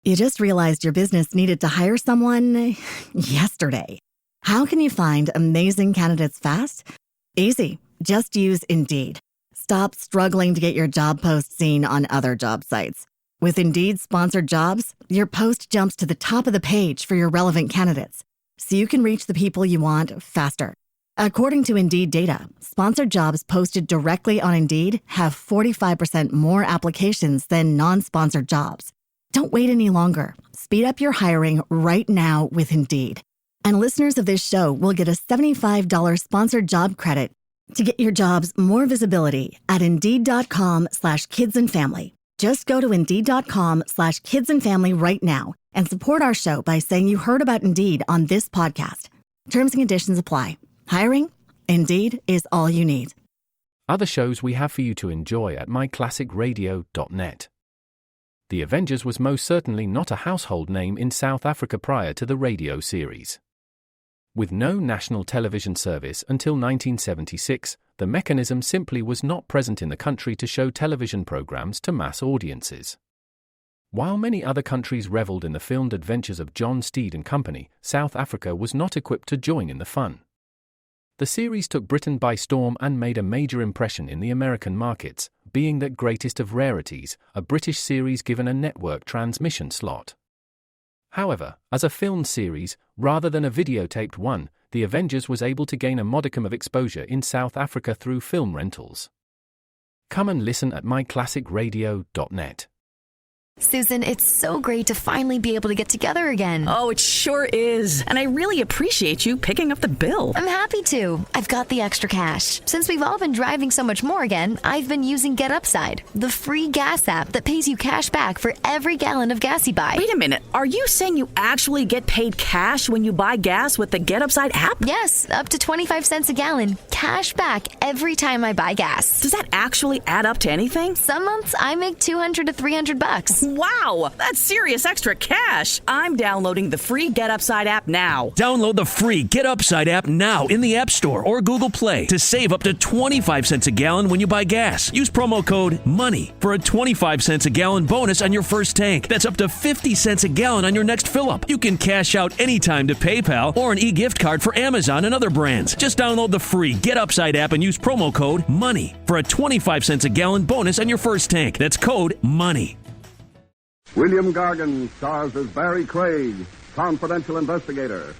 You just realized your business needed to hire someone yesterday. How can you find amazing candidates fast? Easy. Just use Indeed. Stop struggling to get your job post seen on other job sites. With Indeed sponsored jobs, your post jumps to the top of the page for your relevant candidates, so you can reach the people you want faster. According to Indeed data, sponsored jobs posted directly on Indeed have 45% more applications than non-sponsored jobs. Don't wait any longer. Speed up your hiring right now with Indeed. And listeners of this show will get a $75 sponsored job credit to get your jobs more visibility at Indeed.com/kidsandfamily. Just go to Indeed.com/kidsandfamily right now and support our show by saying you heard about Indeed on this podcast. Terms and conditions apply. Hiring? Indeed is all you need. Other shows we have for you to enjoy at myclassicradio.net. The Avengers was most certainly not a household name in South Africa prior to the radio series. With no national television service until 1976, the mechanism simply was not present in the country to show television programs to mass audiences. While many other countries reveled in the filmed adventures of John Steed and company, South Africa was not equipped to join in the fun. The series took Britain by storm and made a major impression in the American markets, being the greatest of rarities, a British series given a network transmission slot. However, as a filmed series, rather than a videotaped one, The Avengers was able to gain a modicum of exposure in South Africa through film rentals. Come and listen at myclassicradio.net. Susan, it's so great to finally be able to get together again. Oh, it sure is. And I really appreciate you picking up the bill. I'm happy to. I've got the extra cash. Since we've all been driving so much more again, I've been using Get Upside, the free gas app that pays you cash back for every gallon of gas you buy. Wait a minute. Are you saying you actually get paid cash when you buy gas with the Get Upside app? Yes, up to 25 cents a gallon. Cash back every time I buy gas. Does that actually add up to anything? Some months I make $200 to $300. Wow, that's serious extra cash. I'm downloading the free Get Upside app now. Download the free Get Upside app now in the App Store or Google Play to save up to 25 cents a gallon when you buy gas. Use promo code MONEY for a 25 cents a gallon bonus on your first tank. That's up to 50 cents a gallon on your next fill-up. You can cash out anytime to PayPal or an e-gift card for Amazon and other brands. Just download the free Get Upside app and use promo code MONEY for a 25 cents a gallon bonus on your first tank. That's code MONEY. William Gargan stars as Barrie Craig, confidential investigator.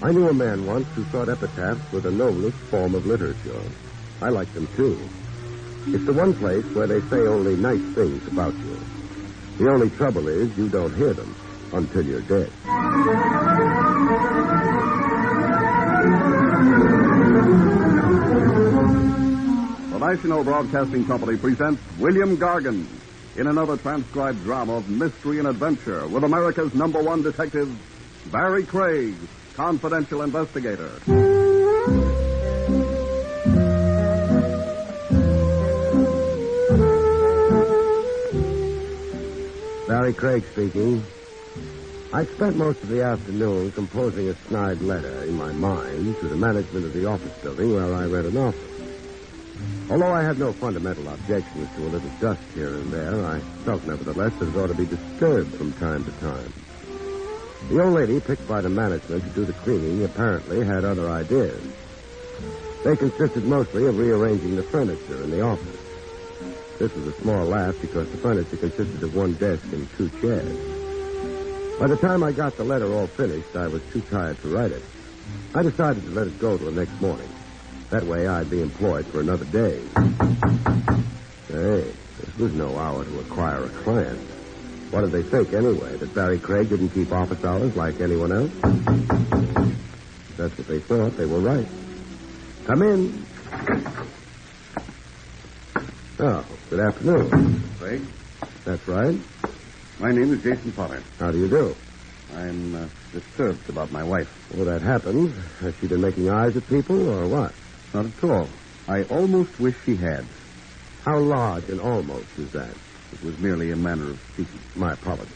I knew a man once who thought epitaphs were the noblest form of literature. I like them too. It's the one place where they say only nice things about you. The only trouble is you don't hear them until you're dead. The National Broadcasting Company presents William Gargan in another transcribed drama of mystery and adventure with America's #1 detective, Barrie Craig, confidential investigator. Barrie Craig speaking. I spent most of the afternoon composing a snide letter in my mind to the management of the office building where I rent an office. Although I had no fundamental objections to a little dust here and there, I felt nevertheless that it ought to be disturbed from time to time. The old lady picked by the management to do the cleaning apparently had other ideas. They consisted mostly of rearranging the furniture in the office. This was a small laugh because the furniture consisted of one desk and 2 chairs. By the time I got the letter all finished, I was too tired to write it. I decided to let it go till the next morning. That way I'd be employed for another day. Hey, this was no hour to acquire a client. What did they think, anyway? That Barrie Craig didn't keep office hours like anyone else? If that's what they thought, they were right. Come in. Oh, good afternoon. Craig? That's right. My name is Jason Potter. How do you do? I'm disturbed about my wife. Well, that happens. Has she been making eyes at people, or what? Not at all. I almost wish she had. How large an almost is that? It was merely a manner of speaking. My apologies.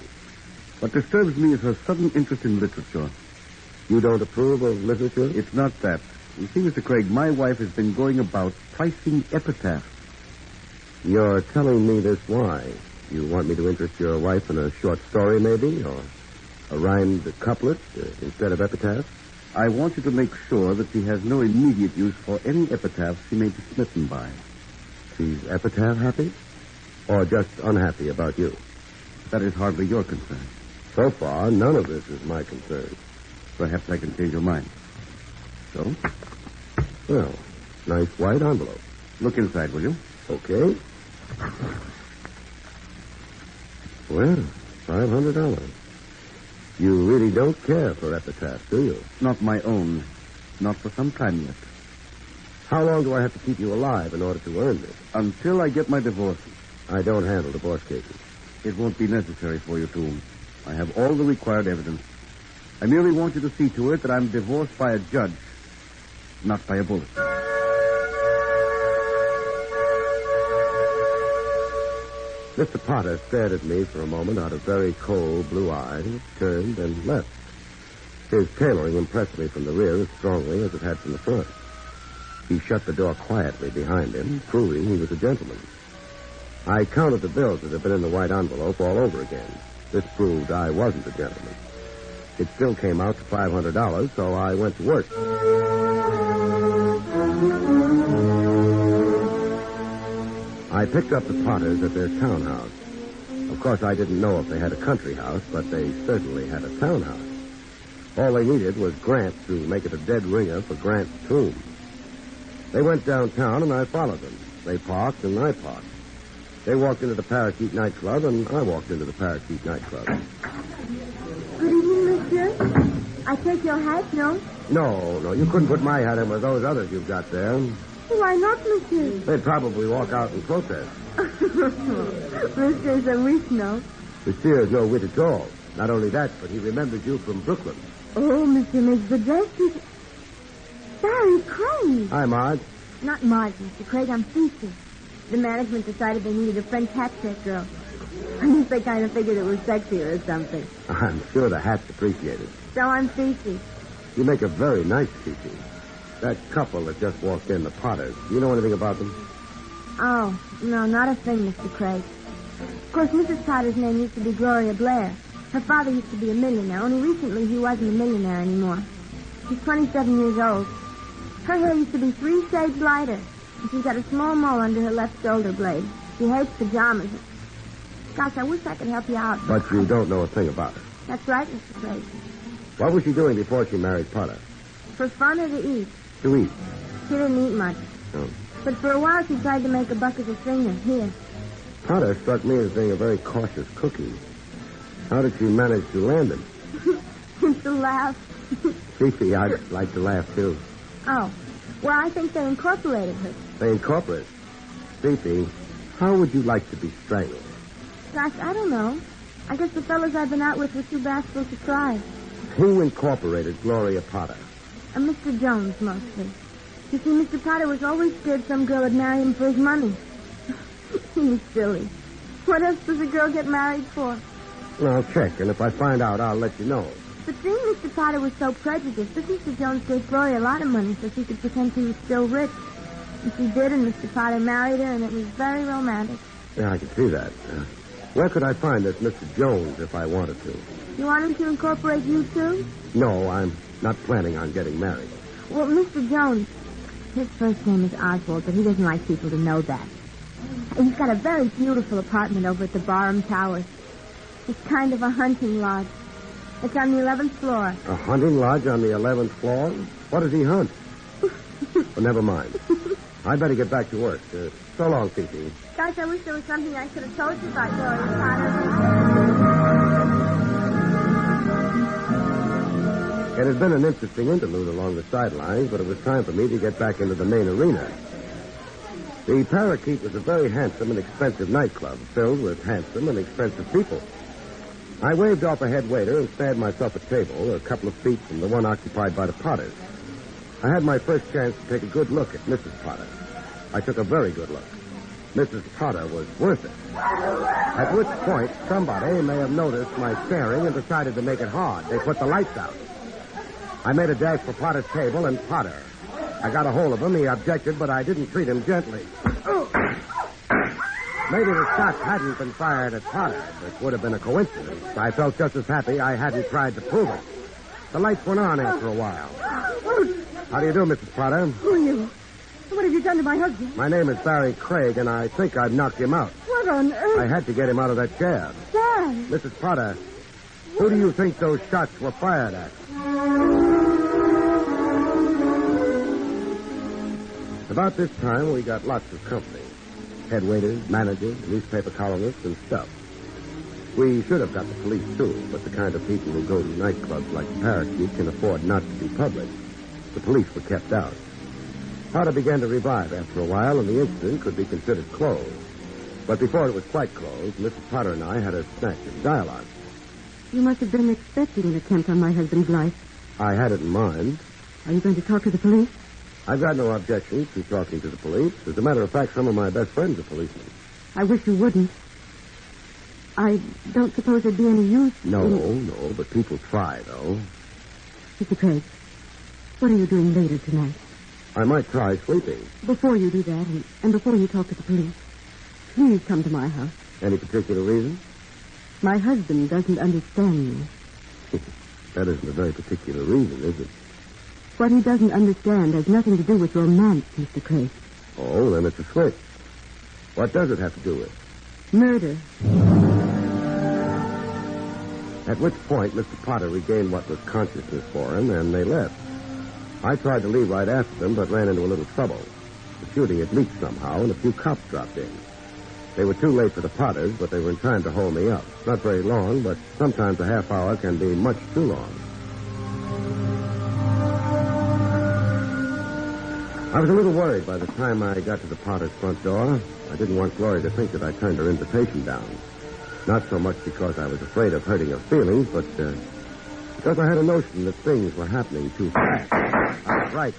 What disturbs me is her sudden interest in literature. You don't approve of literature? It's not that. You see, Mr. Craig, my wife has been going about pricing epitaphs. You're telling me this why? You want me to interest your wife in a short story, maybe? Or a rhymed couplet instead of epitaph? I want you to make sure that she has no immediate use for any epitaph she may be smitten by. She's epitaph happy? Or just unhappy about you? That is hardly your concern. So far, none of this is my concern. Perhaps I can change your mind. So? Well, nice white envelope. Look inside, will you? Okay. Well, $500. You really don't care for epitaphs, do you? Not my own. Not for some time yet. How long do I have to keep you alive in order to earn this? Until I get my divorce. I don't handle divorce cases. It won't be necessary for you to. I have all the required evidence. I merely want you to see to it that I'm divorced by a judge, not by a bullet. Mr. Potter stared at me for a moment out of very cold blue eyes, turned, and left. His tailoring impressed me from the rear as strongly as it had from the front. He shut the door quietly behind him, proving he was a gentleman. I counted the bills that had been in the white envelope all over again. This proved I wasn't a gentleman. It still came out to $500, so I went to work. I picked up the Potters at their townhouse. Of course, I didn't know if they had a country house, but they certainly had a townhouse. All they needed was Grant to make it a dead ringer for Grant's tomb. They went downtown, and I followed them. They parked, and I parked. They walked into the Parakeet nightclub, and I walked into the Parakeet nightclub. Good evening, monsieur. I take your hat, no? No, you couldn't put my hat in with those others you've got there. Why not, monsieur? They'd probably walk out and protest. Monsieur's a wit, no? Monsieur is no wit at all. Not only that, but he remembers you from Brooklyn. Oh, monsieur makes the best. Barrie Craig. Hi, Marge. Not Marge, Mr. Craig. I'm Fifi. The management decided they needed a French hat set girl. I guess they kind of figured it was sexier or something. I'm sure the hat's appreciated. So I'm Fifi. You make a very nice Fifi. That couple that just walked in, the Potters, do you know anything about them? Oh, no, not a thing, Mr. Craig. Of course, Mrs. Potter's name used to be Gloria Blair. Her father used to be a millionaire, only recently he wasn't a millionaire anymore. She's 27 years old. Her hair used to be 3 shades lighter, and she's got a small mole under her left shoulder blade. She hates pajamas. Gosh, I wish I could help you out. But you don't know a thing about her. That's right, Mr. Craig. What was she doing before she married Potter? For fun or to eat? To eat. She didn't eat much. Oh. But for a while she tried to make a buck as a singer. Here. Potter struck me as being a very cautious cookie. How did she manage to land him? It's a laugh. Fifi, I'd like to laugh, too. Oh. Well, I think they incorporated her. They incorporate. Fifi, how would you like to be strangled? Gosh, I don't know. I guess the fellas I've been out with were too bashful to try. Who incorporated Gloria Potter? Mr. Jones, mostly. You see, Mr. Potter was always scared some girl would marry him for his money. He's silly. What else does a girl get married for? Well, I'll check, and if I find out, I'll let you know. But seeing Mr. Potter was so prejudiced, that Mr. Jones gave Gloria a lot of money so she could pretend she was still rich. And she did, and Mr. Potter married her, and it was very romantic. Yeah, I can see that. Where could I find this Mr. Jones if I wanted to? You want him to incorporate you, too? No, I'm not planning on getting married. Well, Mr. Jones, his first name is Oswald, but he doesn't like people to know that. And he's got a very beautiful apartment over at the Barham Towers. It's kind of a hunting lodge. It's on the 11th floor. A hunting lodge on the 11th floor? What does he hunt? Well, never mind. I'd better get back to work. So long, Fifi. Gosh, I wish there was something I could have told you about Gloria Potter. It had been an interesting interlude along the sidelines, but it was time for me to get back into the main arena. The Parakeet was a very handsome and expensive nightclub, filled with handsome and expensive people. I waved off a head waiter and spared myself a table a couple of feet from the one occupied by the Potters. I had my first chance to take a good look at Mrs. Potter. I took a very good look. Mrs. Potter was worth it. At which point, somebody may have noticed my staring and decided to make it hard. They put the lights out. I made a dash for Potter's table, and Potter, I got a hold of him. He objected, but I didn't treat him gently. Maybe the shots hadn't been fired at Potter. It would have been a coincidence. I felt just as happy I hadn't tried to prove it. The lights went on after a while. How do you do, Mrs. Potter? Who are you? What have you done to my husband? My name is Barrie Craig, and I think I've knocked him out. What on earth? I had to get him out of that chair. Dad! Mrs. Potter, who do you think those shots were fired at? About this time, we got lots of company. Head waiters, managers, newspaper columnists, and stuff. We should have got the police, too, but the kind of people who go to nightclubs like the Parakeet can afford not to be public. The police were kept out. Potter began to revive after a while, and the incident could be considered closed. But before it was quite closed, Mrs. Potter and I had a snatch of dialogue. You must have been expecting an attempt on my husband's life. I had it in mind. Are you going to talk to the police? I've got no objection to talking to the police. As a matter of fact, some of my best friends are policemen. I wish you wouldn't. I don't suppose there'd be any use. No, but people try, though. Mr. Craig, what are you doing later tonight? I might try sleeping. Before you do that, and before you talk to the police, please come to my house. Any particular reason? My husband doesn't understand me. That isn't a very particular reason, is it? What he doesn't understand has nothing to do with romance, Mr. Craig. Oh, then it's a switch. What does it have to do with? Murder. At which point, Mr. Potter regained what was consciousness for him, and they left. I tried to leave right after them, but ran into a little trouble. The shooting had leaked somehow, and a few cops dropped in. They were too late for the Potters, but they were in time to hold me up. Not very long, but sometimes a half hour can be much too long. I was a little worried by the time I got to the Potter's front door. I didn't want Gloria to think that I turned her invitation down. Not so much because I was afraid of hurting her feelings, but because I had a notion that things were happening too fast. I was right.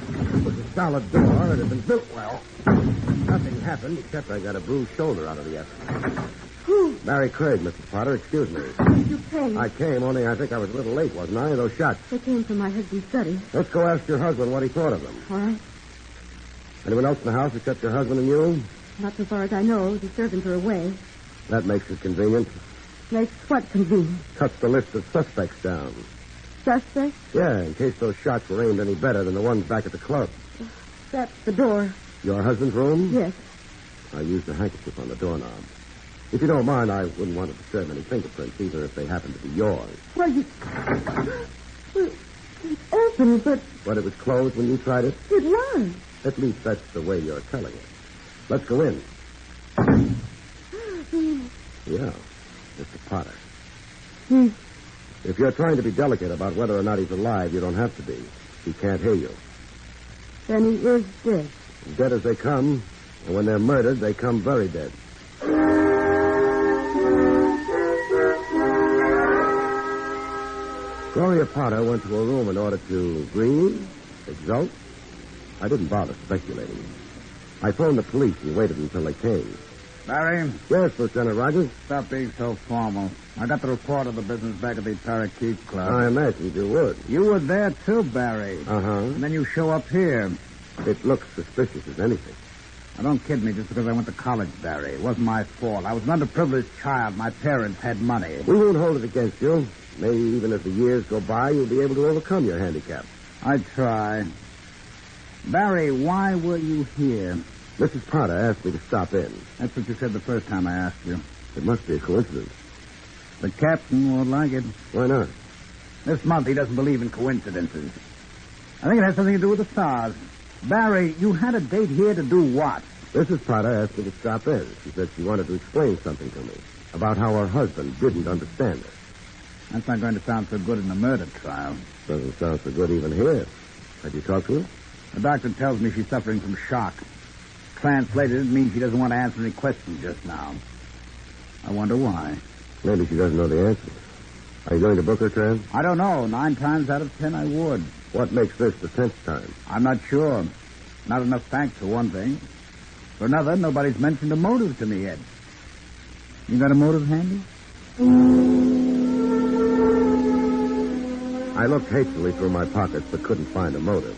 It was a solid door. It had been built well. Nothing happened except I got a bruised shoulder out of the effort. Who? Barrie Craig, Mrs. Potter. Excuse me. You came. I came, only I think I was a little late, wasn't I? Those shots. They came from my husband's study. Let's go ask your husband what he thought of them. All right. Anyone else in the house except your husband and you? Not so far as I know. The servants are away. That makes it convenient. Makes what convenient? Cuts the list of suspects down. Suspects? Yeah, in case those shots were aimed any better than the ones back at the club. That's the door. Your husband's room? Yes. I used a handkerchief on the doorknob. If you don't mind, I wouldn't want to disturb any fingerprints, even if they happen to be yours. Well, you... Well, it's open, but... But it was closed when you tried it? It was. At least that's the way you're telling it. Let's go in. Yeah, Mr. Potter. If you're trying to be delicate about whether or not he's alive, you don't have to be. He can't hear you. Then he is dead. As dead as they come, and when they're murdered, they come very dead. Gloria Potter went to her room in order to grieve, exult. I didn't bother speculating. I phoned the police and waited until they came. Barrie? Yes, Lieutenant Rogers? Stop being so formal. I got the report of the business back at the Parakeet Club. I imagined you would. You were there, too, Barrie. Uh-huh. And then you show up here. It looks suspicious as anything. Now, don't kid me just because I went to college, Barrie. It wasn't my fault. I was an underprivileged child. My parents had money. We won't hold it against you. Maybe even as the years go by, you'll be able to overcome your handicap. I'd try. Barrie, why were you here? Mrs. Potter asked me to stop in. That's what you said the first time I asked you. It must be a coincidence. The captain won't like it. Why not? This month he doesn't believe in coincidences. I think it has something to do with the stars. Barrie, you had a date here to do what? Mrs. Potter asked me to stop in. She said she wanted to explain something to me about how her husband didn't understand her. That's not going to sound so good in a murder trial. Doesn't sound so good even here. Have you talked to her? The doctor tells me she's suffering from shock. Translated, it means she doesn't want to answer any questions just now. I wonder why. Maybe she doesn't know the answers. Are you going to book her, Tran? I don't know. 9 times out of 10 I would. What makes this the 10th time? I'm not sure. Not enough facts, for one thing. For another, nobody's mentioned a motive to me yet. You got a motive handy? I looked hastily through my pockets but couldn't find a motive.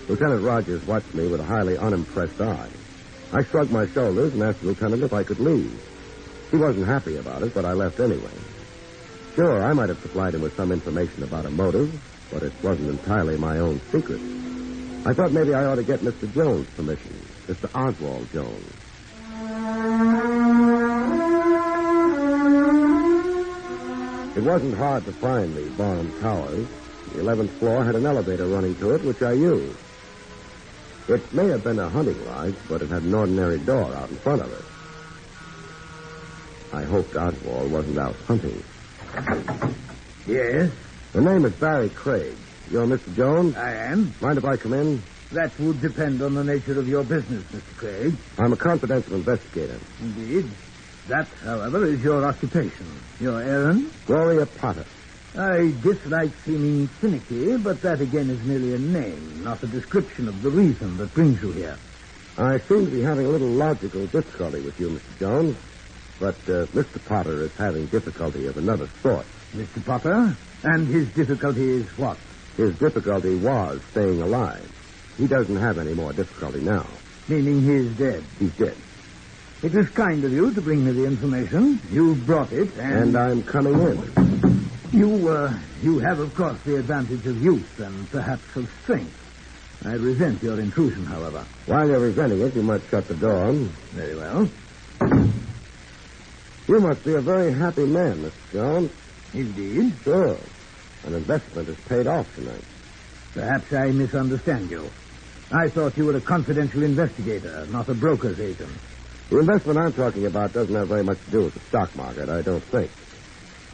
Lieutenant Rogers watched me with a highly unimpressed eye. I shrugged my shoulders and asked the lieutenant if I could leave. He wasn't happy about it, but I left anyway. Sure, I might have supplied him with some information about a motive, but it wasn't entirely my own secret. I thought maybe I ought to get Mr. Jones' permission, Mr. Oswald Jones. It wasn't hard to find the Barnum Towers. The 11th floor had an elevator running to it, which I used. It may have been a hunting lodge, but it had an ordinary door out in front of it. I hoped Oswald wasn't out hunting. Yes? The name is Barrie Craig. You're Mr. Jones? I am. Mind if I come in? That would depend on the nature of your business, Mr. Craig. I'm a confidential investigator. Indeed. That, however, is your occupation. Your errand? Gloria Potter. I dislike seeming finicky, but that again is merely a name, not a description of the reason that brings you here. I seem to be having a little logical difficulty with you, Mr. Jones. But Mr. Potter is having difficulty of another sort. Mr. Potter? And his difficulty is what? His difficulty was staying alive. He doesn't have any more difficulty now. Meaning he's dead? He's dead. It was kind of you to bring me the information. You brought it, And I'm coming in. You have, of course, the advantage of youth and perhaps of strength. I resent your intrusion, however. While you're resenting it, you might shut the door. Very well. You must be a very happy man, Mr. Jones. Indeed. Sure. An investment has paid off tonight. Perhaps I misunderstand you. I thought you were a confidential investigator, not a broker's agent. The investment I'm talking about doesn't have very much to do with the stock market, I don't think.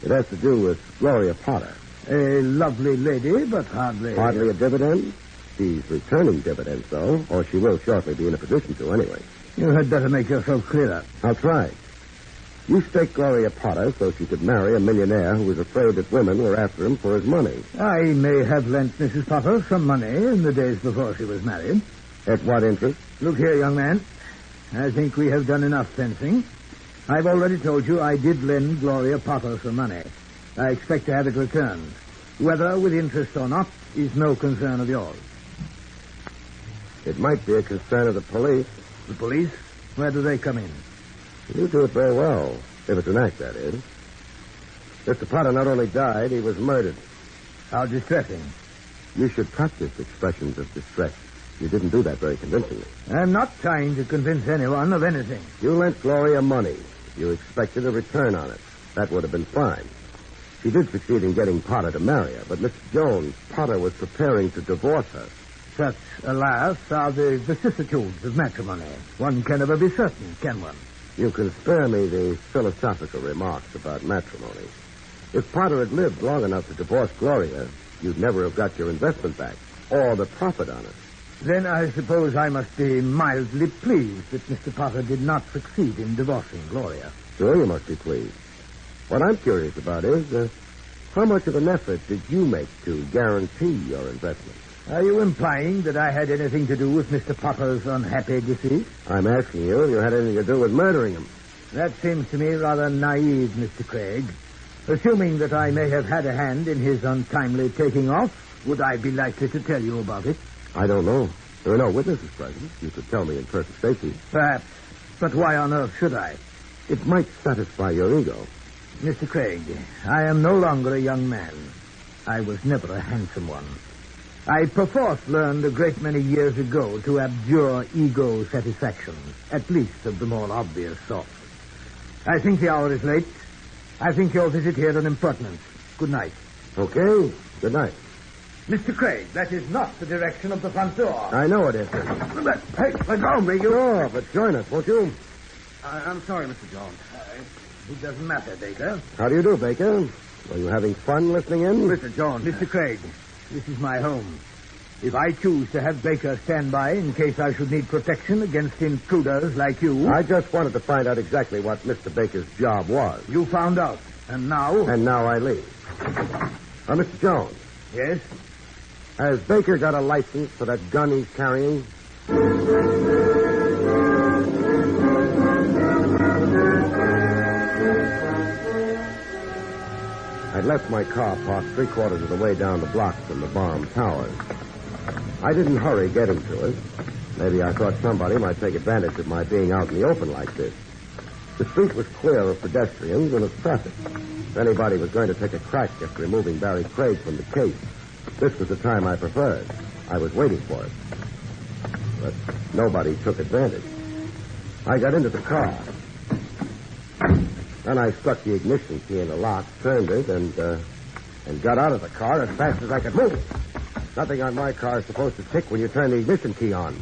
It has to do with Gloria Potter. A lovely lady, but hardly... Hardly a dividend? She's returning dividends, though, or she will shortly be in a position to anyway. You had better make yourself clearer. I'll try. You staked Gloria Potter so she could marry a millionaire who was afraid that women were after him for his money. I may have lent Mrs. Potter some money in the days before she was married. At what interest? Look here, young man. I think we have done enough fencing. I've already told you I did lend Gloria Potter some money. I expect to have it returned. Whether with interest or not is no concern of yours. It might be a concern of the police. The police? Where do they come in? You do it very well, if it's an act, that is. Mr. Potter not only died, he was murdered. How distressing. You should practice expressions of distress. You didn't do that very convincingly. I'm not trying to convince anyone of anything. You lent Gloria money. You expected a return on it. That would have been fine. She did succeed in getting Potter to marry her, but Mr. Jones, Potter was preparing to divorce her. Such, alas, are the vicissitudes of matrimony. One can never be certain, can one? You can spare me the philosophical remarks about matrimony. If Potter had lived long enough to divorce Gloria, you'd never have got your investment back, or the profit on it. Then I suppose I must be mildly pleased that Mr. Potter did not succeed in divorcing Gloria. Sure, you must be pleased. What I'm curious about is, how much of an effort did you make to guarantee your investment? Are you implying that I had anything to do with Mr. Potter's unhappy decease? I'm asking you if you had anything to do with murdering him. That seems to me rather naive, Mr. Craig. Assuming that I may have had a hand in his untimely taking off, would I be likely to tell you about it? I don't know. There are no witnesses present. You could tell me in perfect safety. Perhaps. But why on earth should I? It might satisfy your ego. Mr. Craig, I am no longer a young man. I was never a handsome one. I perforce learned a great many years ago to abjure ego satisfaction, at least of the more obvious sort. I think the hour is late. I think your visit here an impertinence. Good night. Okay. Good night. Mr. Craig, that is not the direction of the front door. I know it isn't. Hey, let go of me, you... Sure, but join us, won't you? I'm sorry, Mr. Jones. It doesn't matter, Baker. How do you do, Baker? Were you having fun listening in? Mr. Jones. Mr. Craig, this is my home. If I choose to have Baker stand by in case I should need protection against intruders like you... I just wanted to find out exactly what Mr. Baker's job was. You found out. And now... And now I leave. Mr. Jones. Yes? Has Baker got a license for that gun he's carrying? I'd left my car parked 3/4 of the way down the block from the Barnum Towers. I didn't hurry getting to it. Maybe I thought somebody might take advantage of my being out in the open like this. The street was clear of pedestrians and of traffic. If anybody was going to take a crack at removing Barrie Craig from the case, this was the time I preferred. I was waiting for it. But nobody took advantage. I got into the car. Then I stuck the ignition key in the lock, turned it, and got out of the car as fast as I could move. Nothing on my car is supposed to tick when you turn the ignition key on.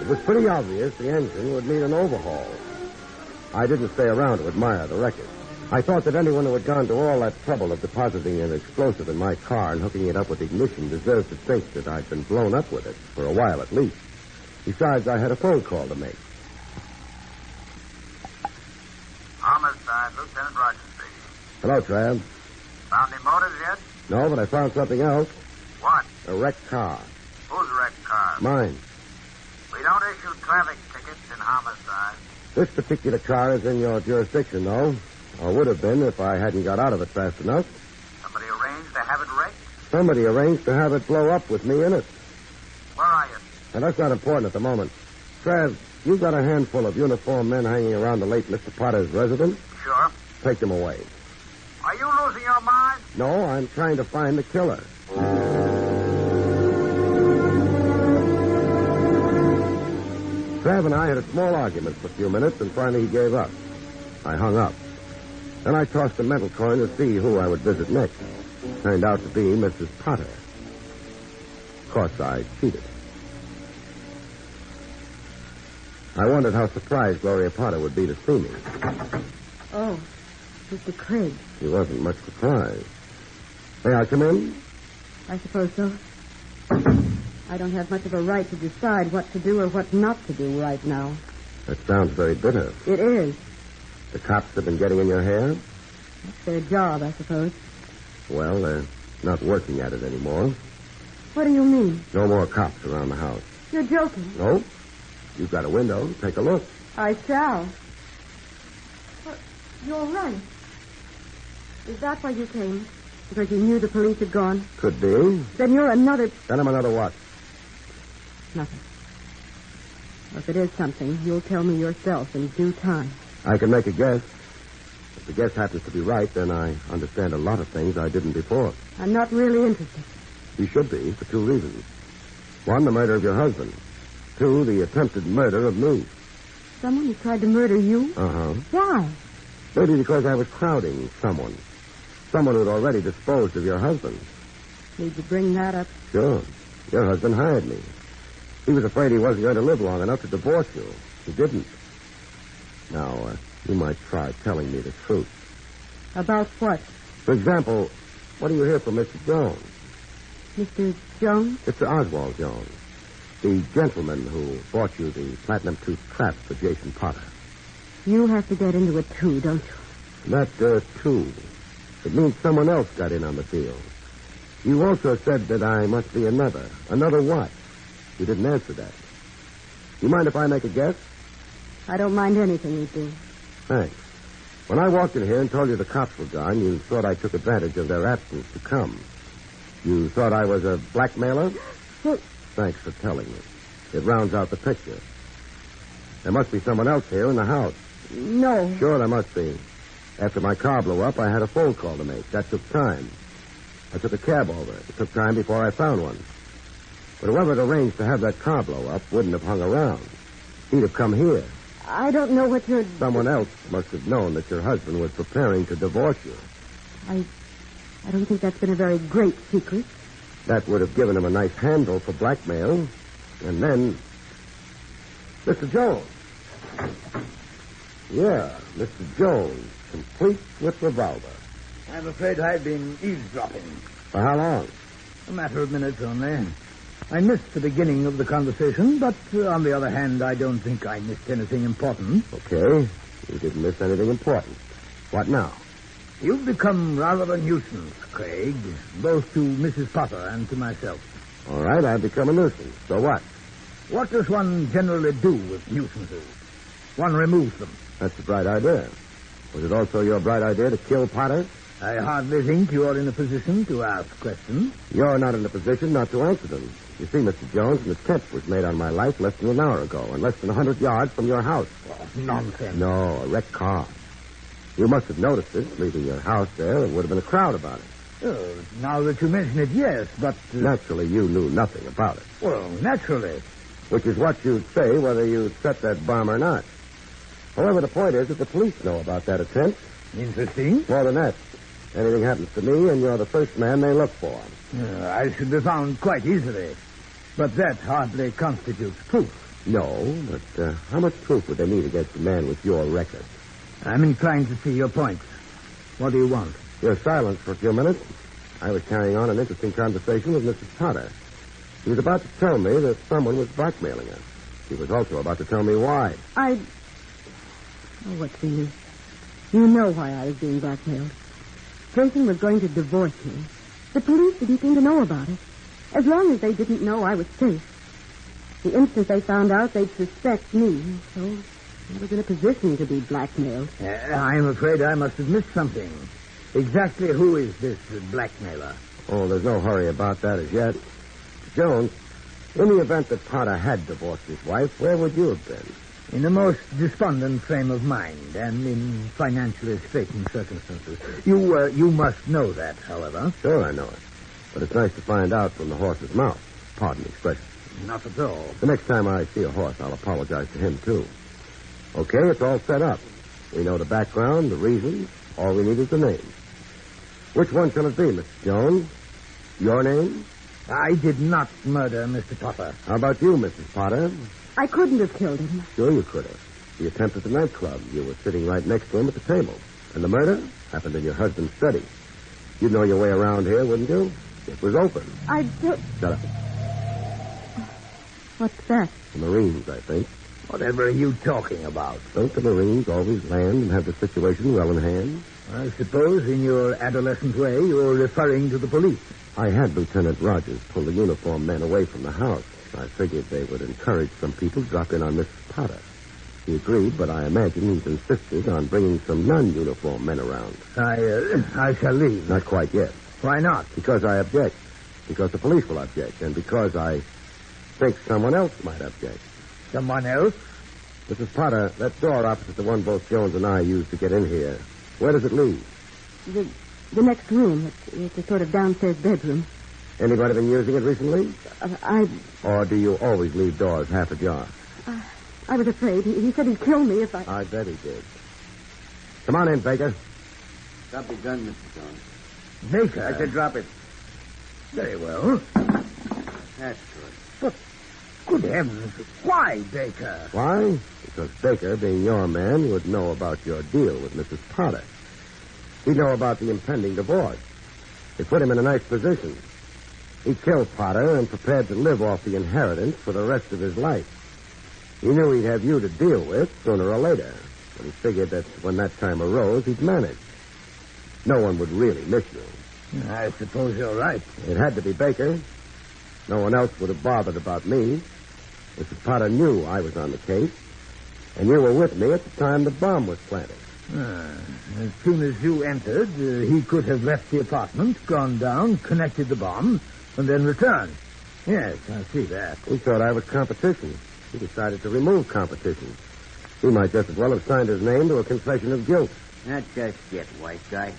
It was pretty obvious the engine would need an overhaul. I didn't stay around to admire the wreckage. I thought that anyone who had gone to all that trouble of depositing an explosive in my car and hooking it up with ignition deserved to think that I'd been blown up with it, for a while at least. Besides, I had a phone call to make. Homicide, Lieutenant Rogers speaking. Hello, Trav. Found any motives yet? No, but I found something else. What? A wrecked car. Whose wrecked car? Mine. We don't issue traffic tickets in homicide. This particular car is in your jurisdiction, though. Or would have been if I hadn't got out of it fast enough. Somebody arranged to have it wrecked? Somebody arranged to have it blow up with me in it. Where are you? And that's not important at the moment. Trav, you got a handful of uniformed men hanging around the late Mr. Potter's residence? Sure. Take them away. Are you losing your mind? No, I'm trying to find the killer. Trav and I had a small argument for a few minutes, and finally he gave up. I hung up. Then I tossed a mental coin to see who I would visit next. Turned out to be Mrs. Potter. Of course, I cheated. I wondered how surprised Gloria Potter would be to see me. Oh, Mr. Craig. She wasn't much surprised. May I come in? I suppose so. I don't have much of a right to decide what to do or what not to do right now. That sounds very bitter. It is. The cops have been getting in your hair? That's their job, I suppose. Well, they're not working at it anymore. What do you mean? No more cops around the house. You're joking. No? You've got a window. Take a look. I shall. But you're right. Is that why you came? Because you knew the police had gone? Could be. Then you're another... Then I'm another what? Nothing. Well, if it is something, you'll tell me yourself in due time. I can make a guess. If the guess happens to be right, then I understand a lot of things I didn't before. I'm not really interested. You should be, for two reasons. One, the murder of your husband. Two, the attempted murder of me. Someone who tried to murder you? Uh-huh. Why? Maybe because I was crowding someone. Someone who'd already disposed of your husband. Need to bring that up? Sure. Your husband hired me. He was afraid he wasn't going to live long enough to divorce you. He didn't. Now, you might try telling me the truth. About what? For example, what do you hear from Mr. Jones? Mr. Jones? Mr. Oswald Jones. The gentleman who bought you the platinum-tooth trap for Jason Potter. You have to get into it, too, don't you? That, too. It means someone else got in on the deal. You also said that I must be another. Another what? You didn't answer that. You mind if I make a guess? I don't mind anything you do. Thanks. When I walked in here and told you the cops were gone, you thought I took advantage of their absence to come. You thought I was a blackmailer? Well... Thanks for telling me. It rounds out the picture. There must be someone else here in the house. No. Sure, there must be. After my car blew up, I had a phone call to make. That took time. I took a cab over. It took time before I found one. But whoever had arranged to have that car blow up wouldn't have hung around. He'd have come here. I don't know what you're... Someone else must have known that your husband was preparing to divorce you. I don't think that's been a very great secret. That would have given him a nice handle for blackmail. And then... Mr. Jones. Yeah, Mr. Jones, complete with revolver. I'm afraid I've been eavesdropping. For how long? A matter of minutes only. I missed the beginning of the conversation, but on the other hand, I don't think I missed anything important. Okay. You didn't miss anything important. What now? You've become rather a nuisance, Craig, both to Mrs. Potter and to myself. All right, I've become a nuisance. So what? What does one generally do with nuisances? one removes them. That's a bright idea. Was it also your bright idea to kill Potter? I hardly think you are in a position to ask questions. You're not in a position not to answer them. You see, Mr. Jones, an attempt was made on my life less than an hour ago, and less than 100 yards from your house. Oh, nonsense. No, a wrecked car. You must have noticed it, leaving your house there. There would have been a crowd about it. Oh, now that you mention it, yes, but... Naturally, you knew nothing about it. Well, naturally. Which is what you'd say whether you'd set that bomb or not. However, the point is that the police know about that attempt. Interesting. More than that. Anything happens to me, and you're the first man they look for. I should be found quite easily. But that hardly constitutes proof. No, but how much proof would they need against a man with your record? I'm inclined to see your point. What do you want? You're silent for a few minutes. I was carrying on an interesting conversation with Mrs. Potter. She was about to tell me that someone was blackmailing her. She was also about to tell me why. Oh, what's the use? You know why I was being blackmailed. Jason was going to divorce me. The police didn't seem to know about it. As long as they didn't know, I was safe. The instant they found out, they'd suspect me. So I was in a position to be blackmailed. I'm afraid I must have missed something. Exactly who is this blackmailer? Oh, there's no hurry about that as yet. Jones, in the event that Potter had divorced his wife, where would you have been? In a most despondent frame of mind and in financially straitened circumstances. You must know that, however. Sure, I know it. But it's nice to find out from the horse's mouth. Pardon the expression. Not at all. The next time I see a horse, I'll apologize to him, too. Okay, it's all set up. We know the background, the reasons. All we need is the name. Which one shall it be, Mr. Jones? Your name? I did not murder Mr. Potter. How about you, Mrs. Potter? I couldn't have killed him. Sure you could have. The attempt at the nightclub. You were sitting right next to him at the table. And the murder happened in your husband's study. You'd know your way around here, wouldn't you? It was open. I don't... Shut up. What's that? The Marines, I think. Whatever are you talking about? Don't the Marines always land and have the situation well in hand? I suppose in your adolescent way you're referring to the police. I had Lieutenant Rogers pull the uniformed men away from the house. I figured they would encourage some people to drop in on Mrs. Potter. He agreed, but I imagine he's insisted on bringing some non-uniformed men around. I shall leave. Not quite yet. Why not? Because I object. Because the police will object. And because I think someone else might object. Someone else? Mrs. Potter, that door opposite the one both Jones and I used to get in here, where does it lead? The next room. It's a sort of downstairs bedroom. Anybody been using it recently? Or do you always leave doors half ajar? I was afraid. He said he'd kill me if I... I bet he did. Come on in, Baker. Drop your gun, Mr. Jones. Baker? I said drop it. Very well. That's good. But, good heavens, why, Baker? Why? Because Baker, being your man, would know about your deal with Mrs. Potter. He'd know about the impending divorce. It put him in a nice position. He killed Potter and prepared to live off the inheritance for the rest of his life. He knew he'd have you to deal with sooner or later, but he figured that when that time arose, he'd manage. No one would really miss you. I suppose you're right. It had to be Baker. No one else would have bothered about me. Mrs. Potter knew I was on the case, and you were with me at the time the bomb was planted. As soon as you entered, he could have left the apartment, gone down, connected the bomb, and then returned. Yes, I see that. He thought I was competition. He decided to remove competition. He might just as well have signed his name to a confession of guilt. That's just it, white guy.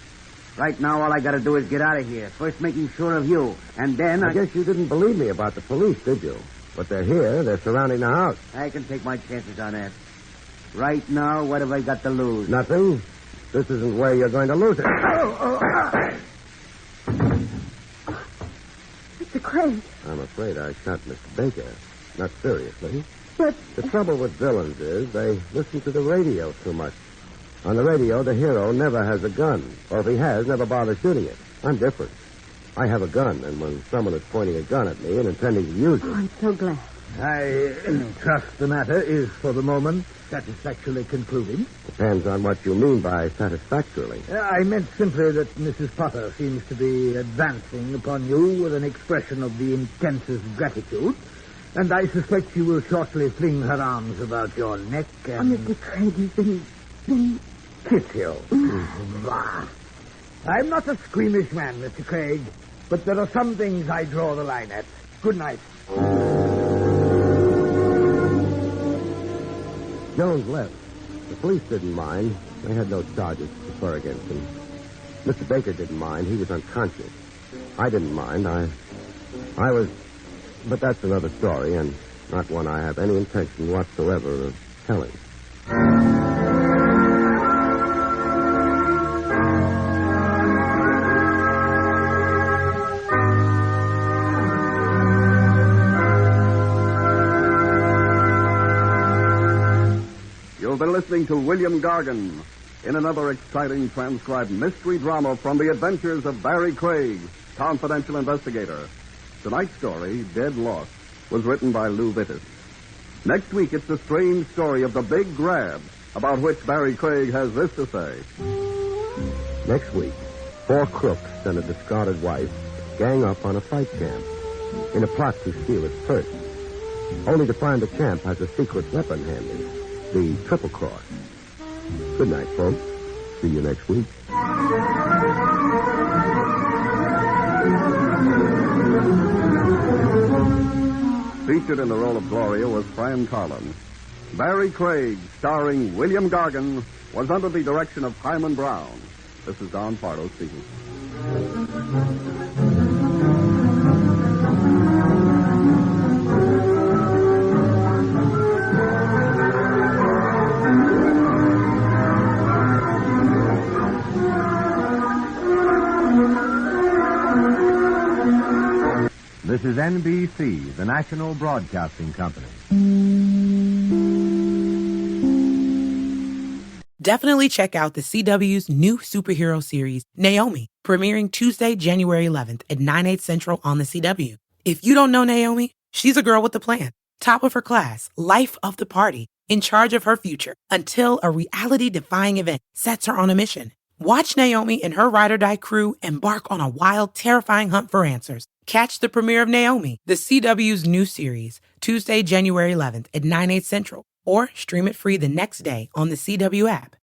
Right now, all I got to do is get out of here. First making sure of you, and then I guess you didn't believe me about the police, did you? But they're here. They're surrounding the house. I can take my chances on that. Right now, what have I got to lose? Nothing. This isn't where you're going to lose it. Mr. Craig. I'm afraid I shot Mr. Baker. Not seriously. But... The trouble with villains is they listen to the radio too much. On the radio, the hero never has a gun. Or if he has, never bothers shooting it. I'm different. I have a gun, and when someone is pointing a gun at me and intending to use it... Oh, I'm so glad. I trust the matter is, for the moment, satisfactorily concluded. Depends on what you mean by satisfactorily. I meant simply that Mrs. Potter seems to be advancing upon you with an expression of the intensest gratitude. And I suspect she will shortly fling her arms about your neck and... Mr. Craig, you've been... kiss you. Bah. I'm not a squeamish man, Mr. Craig, but there are some things I draw the line at. Good night. Jones left. The police didn't mind. They had no charges to prefer against him. Mr. Baker didn't mind. He was unconscious. I didn't mind. I was... But that's another story, and not one I have any intention whatsoever of telling. You've been listening to William Gargan in another exciting transcribed mystery drama from the adventures of Barrie Craig, confidential investigator. Tonight's story, Dead Lost, was written by Lou Vittis. Next week, it's the strange story of the Big Grab, about which Barrie Craig has this to say. Next week, 4 crooks and a discarded wife gang up on a fight camp in a plot to steal its purse, only to find the camp has a secret weapon handy, the Triple Cross. Good night, folks. See you next week. Featured in the role of Gloria was Fran Carlin. Barrie Craig, starring William Gargan, was under the direction of Hyman Brown. This is Don Pardo speaking. This is NBC, the National Broadcasting Company. Definitely check out the CW's new superhero series, Naomi, premiering Tuesday, January 11th at 9/8 Central on the CW. If you don't know Naomi, she's a girl with a plan. Top of her class, life of the party, in charge of her future, until a reality-defying event sets her on a mission. Watch Naomi and her ride-or-die crew embark on a wild, terrifying hunt for answers. Catch the premiere of Naomi, the CW's new series, Tuesday, January 11th at 9/8 Central, or stream it free the next day on the CW app.